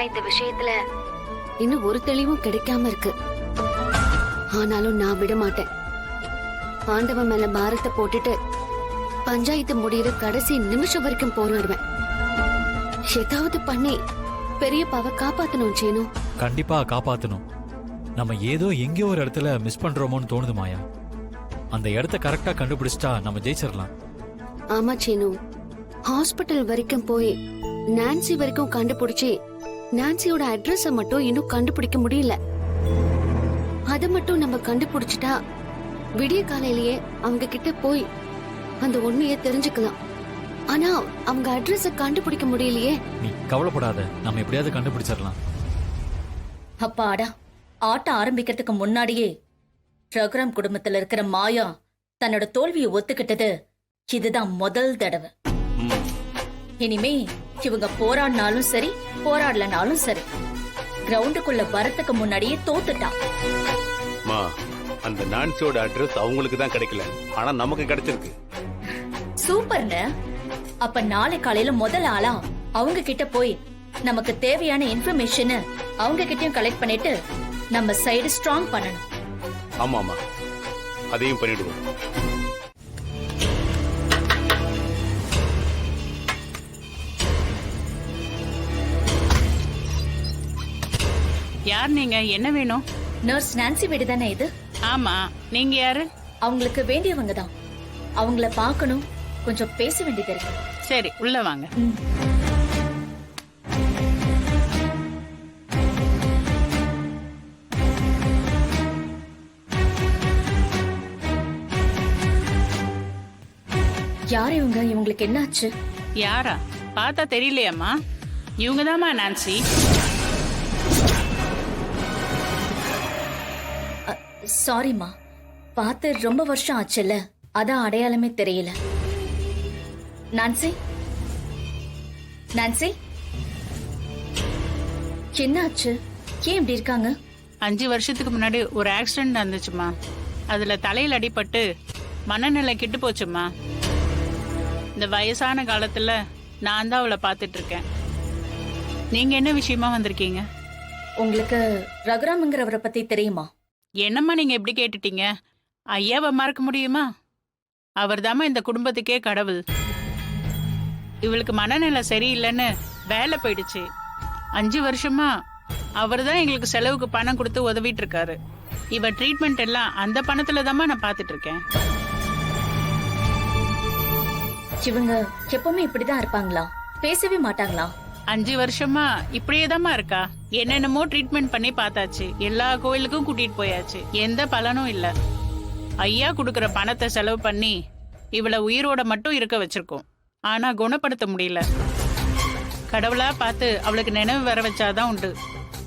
இந்த விஷயத்துல இன்னும் ஒரு தெளிவும் கிடைக்காம இருக்கு. ஆனாலும் நான் விட மாட்டேன். ஆண்டவன் மேல பாரத்தை போட்டுட்டு பஞ்சாயத்து முடியிற கடைசி நிமிஷம் வரைக்கும் போராடுவேன். ஏதாவது பண்ணி பெரியப்பாவை காப்பாத்தணும் சீனு. கண்டிப்பா காப்பாத்தணும். நம்ம ஏதோ எங்கேயோ ஒரு இடத்துல மிஸ் பண்றோமோன்னு தோணுது மாயா. அந்த இடத்த கரெக்டா கண்டுபிடிச்சிட்டா நம்ம ஜெயிச்சிடலாம். ஆமா சீனு, ஹாஸ்பிட்டல் வரைக்கும் போய் நான்சி வரைக்கும் கண்டுபிடிச்சி நான்சியோட அட்ரஸ மட்டும் இன்னும் கண்டுபிடிக்க முடியல. அத மட்டும் நம்ம கண்டுபிடிச்சிட்டா விடிய காலையிலேயே அவங்க கிட்ட போய் அந்த உண்மையை தெரிஞ்சுக்கலாம். ஆனா அவங்க அட்ரஸ கண்டுபிடிக்க முடியலையே. நீ கவலைப்படாத, நம்ம எப்படியாவது கண்டுபிடிச்சிடலாம். அப்பாடா, ஆட்டம் ஆரம்பிக்கிறதுக்கு முன்னாடியே ரகுராம் குடும்பத்துல இருக்கிற மாயா தன்னோட தோல்வியை ஒத்துக்கிட்டது இதுதான் முதல் தடவை. இனிமே இவங்க போராடினாலும் சரி போராடலனாலும் சரி கிரவுண்டுக்குள்ள வரத்துக்கு முன்னாடியே தோத்துட்டான். அந்த நான்சியோட அட்ரஸ் அவங்களுக்கு தான் கிடைக்கல, ஆனா நமக்கு கிடைச்சிருக்கு. சூப்பர்னு. அப்ப நாளை காலையில முதல் ஆளா அவங்க கிட்ட போய் நமக்கு தேவையான இன்ஃபர்மேஷன் அவங்க கிட்டயும் கலெக்ட் பண்ணிட்டு நம்ம சைடு ஸ்ட்ராங் பண்ணணும். ஆமா ஆமா, அதையும் பண்ணிடுவோம். யார் நீங்க? என்ன வேணும்? நர்ஸ் நான்சி வீடு தானே இது? ஆமா, நீங்க யாரு? அவங்களுக்கு வேண்டியவங்க தான். அவங்கள பார்க்கணும், கொஞ்சம் பேச வேண்டியது இருக்கு. சரி, உள்ள வாங்க. யார் இவங்க? இவங்களுக்கு என்னாச்சு? யாரா? பார்த்தா தெரியலையாம்மா? இவங்கதாம்மா நான்சி. சாரிம்மா, பார்த்து ரொம்ப வருஷம் ஆச்சுல்ல, அதான் அடையாளமே தெரியல. நான்சி, நான்சி, என்ன ஆச்சு? ஏன் இப்படி இருக்காங்க? 5 வருஷத்துக்கு முன்னாடி ஒரு ஆக்சிடென்ட் நடந்துச்சுமா. அதுல தலையில் அடிபட்டு மனநிலை கெட்டு போச்சுமா. இந்த வயசான காலத்துல நான் தான் அவளை பார்த்துட்டு இருக்கேன். நீங்க என்ன விஷயமா வந்திருக்கீங்க? உங்களுக்கு ரகுராம்ங்கிறவரை பத்தி தெரியுமா? என்னம்மா நீங்க எப்படி கேட்டுட்டீங்க? ஐயாவை மறக்க முடியுமா? அவர் தாம்மா இந்த குடும்பத்துக்கே கடவுள். இவளுக்கு மனநிலை சரியில்லைன்னு வேலை போயிடுச்சு. 5 வருஷமா அவர் தான் எங்களுக்கு செலவுக்கு பணம் கொடுத்து உதவிட்டு இருக்காரு. இவ ட்ரீட்மெண்ட் எல்லாம் அந்த பணத்துல தாம்மா நான் பார்த்துட்டு இருக்கேன். இவங்க எப்பவுமே இப்படிதான் இருப்பாங்களா? பேசவே மாட்டாங்களா? 5 வருஷமா இப்படியேதாம்மா இருக்கா. என்னென்னமோ ட்ரீட்மெண்ட் பண்ணி பார்த்தாச்சு, எல்லா கோயிலுக்கும் கூட்டிட்டு போயாச்சு, எந்த பலனும் இல்ல. ஐயா குடுக்கற பணத்தை செலவு பண்ணி இவளை உயிரோட மட்டும் இருக்க வச்சிருக்கோம். ஆனா குணப்படுத்த முடியல. கடவுளா பார்த்து அவளுக்கு நினைவு வர வச்சாதான் உண்டு.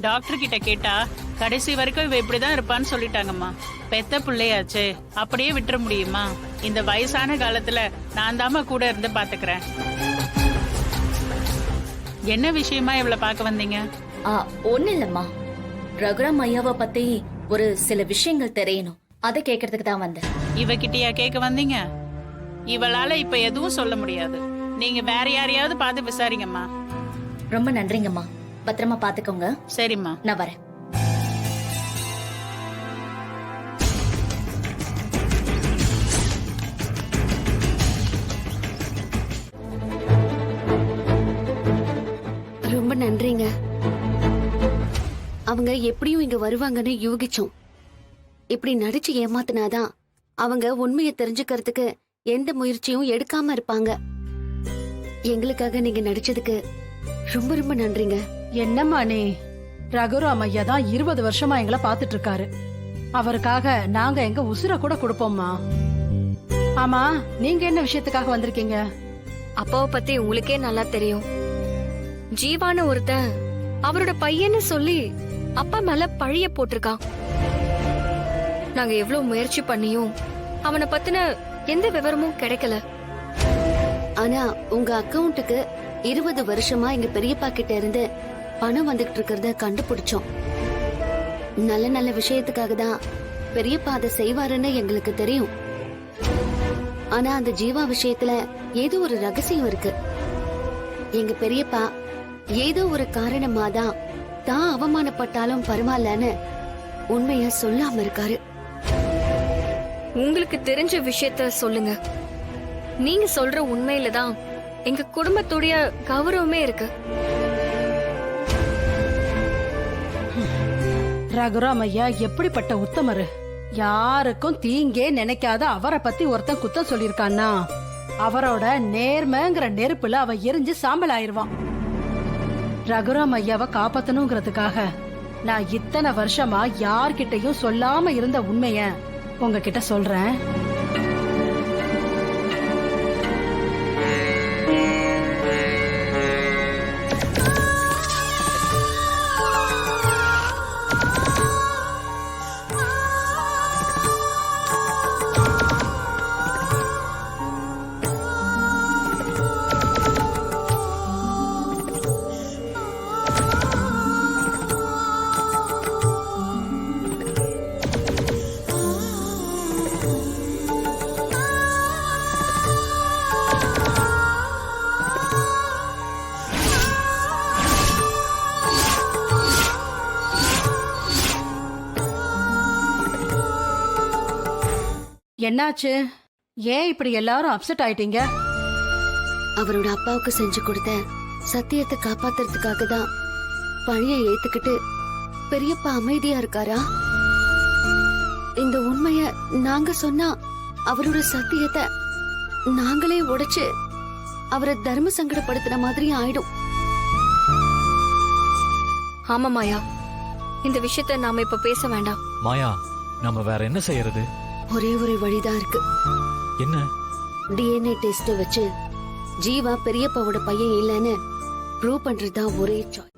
டாக்டர் கிட்ட கேட்டா கடைசி வரைக்கும் இவ இப்படிதான் இருப்பான்னு சொல்லிட்டாங்கம்மா. பெத்த பிள்ளையாச்சு, அப்படியே விட்டுற முடியுமா? இந்த வயசான காலத்துல நான் தாம்மா கூட இருந்து பாத்துக்கிறேன். என்ன விஷயமா இவளை பார்க்க வந்தீங்க? ஒண்ணு இல்லம்மா, ரகுராம் ஐயாவை பத்தி ஒரு சில விஷயங்கள் தெரியணும், அதை கேட்கறதுக்கு தான் வந்தேன். இவகிட்டயா கேட்க வந்தீங்க? இவளால இப்ப எதுவும் சொல்ல முடியாது. நீங்க வேற யாரையாவது பார்த்து விசாரிங்கம்மா. ரொம்ப நன்றிங்கம்மா, பத்திரமா பாத்துக்கோங்க. சரிம்மா, நான் வரேன். ரொம்ப நன்றிங்க. அவங்க எப்படியும் இங்க வருவாங்கன்னு யூகிச்சோம். இப்படி நடிச்சு ஏமாத்தினாதான் அவங்க உண்மையை தெரிஞ்சுக்கிறதுக்கு எந்த முயற்சியும் எடுக்காம இருப்பாங்க. எங்களுக்காக நீங்க நடிச்சதுக்கு ரொம்ப ரொம்ப நன்றிங்க. என்னம்மா நீ? ரகுராம் ஐயா தான் 20 வருஷமா எங்களை பாத்துட்டு இருக்காரு. அவருக்காக நாங்க எங்க உசுர கூட கொடுப்போம்மா. ஆமா, நீங்க என்ன விஷயத்துக்காக வந்திருக்கீங்க? அப்பாவை பத்தி உங்களுக்கே நல்லா தெரியும். ஜீவான ஒருத்தன் அவரோட பையன்னு சொல்லி அப்பா மேல பழிய போட்டிருக்கான். நாங்க எவ்வளவு முயற்சி பண்ணியும் அவனை பத்தின எந்த விவரமும் கிடைக்கல. ஆனா உங்க அக்கவுண்ட்டுக்கு 20 வருஷமா எங்க பெரியப்பா கிட்ட இருந்து பணம் வந்துகிட்டு இருக்கிறத கண்டுபிடிச்சோம். நல்ல நல்ல விஷயத்துக்காக தான் பெரியப்பா அதை செய்வாருன்னு எங்களுக்கு தெரியும். ஆனா அந்த ஜீவா விஷயத்துல ஏதோ ஒரு ரகசியம் இருக்கு. எங்க பெரியப்பா ஏதோ ஒரு காரணமா தான் தான் அவமானப்பட்டாலும் பரவாயில்லன்னு உண்மைய சொல்லாம இருக்காரு. உங்களுக்கு தெரிஞ்ச விஷயத்த சொல்லுங்க. நீங்க சொல்ற உண்மையில தான் எங்க குடும்பத்துடைய கௌரவமே இருக்கு. ரகுராம் ஐயா எப்படிப்பட்ட உத்தமரு. யாருக்கும் தீங்கே நினைக்காத அவரை பத்தி ஒருத்தன் குத்தம் சொல்லிருக்கான்னா அவரோட நேர்மைங்கிற நெருப்புல அவ எரிஞ்சு சாம்பல் ஆயிருவான். ரகுராம் ஐயாவை காப்பாத்தணுங்கிறதுக்காக நான் இத்தனை வருஷமா யார்கிட்டயும் சொல்லாம இருந்த உண்மைய உங்ககிட்ட சொல்றேன். என்னாச்சு? ஏன் இப்படி எல்லாரும் அப்செட் ஆயிட்டீங்க? அவரோட அப்பாவுக்கு செஞ்சு கொடுத்த சத்தியத்தை காப்பாத்துறதுக்காக தான் பழிய ஏத்துக்கிட்டு பெரியப்பா அமைதியா இருக்காரா? இந்த உண்மைய நாங்க சொன்னா அவரோட சத்தியத்தை நாங்களே உடைச்சு அவரை தர்ம சங்கடப்படுத்துற மாதிரி ஆயிடும். ஆமா மாயா, இந்த விஷயத்த நாம இப்ப பேச வேண்டாம். மாயா, நம்ம வேற என்ன செய்யறது? ஒரே ஒரு வழிதான் இருக்கு. என்ன? டிஎன்ஏ டெஸ்ட் வச்சு ஜீவா பெரியப்பாவோட பையன் இல்லைன்னு ப்ரூவ் பண்றதுதான் ஒரே சாய்ஸ்.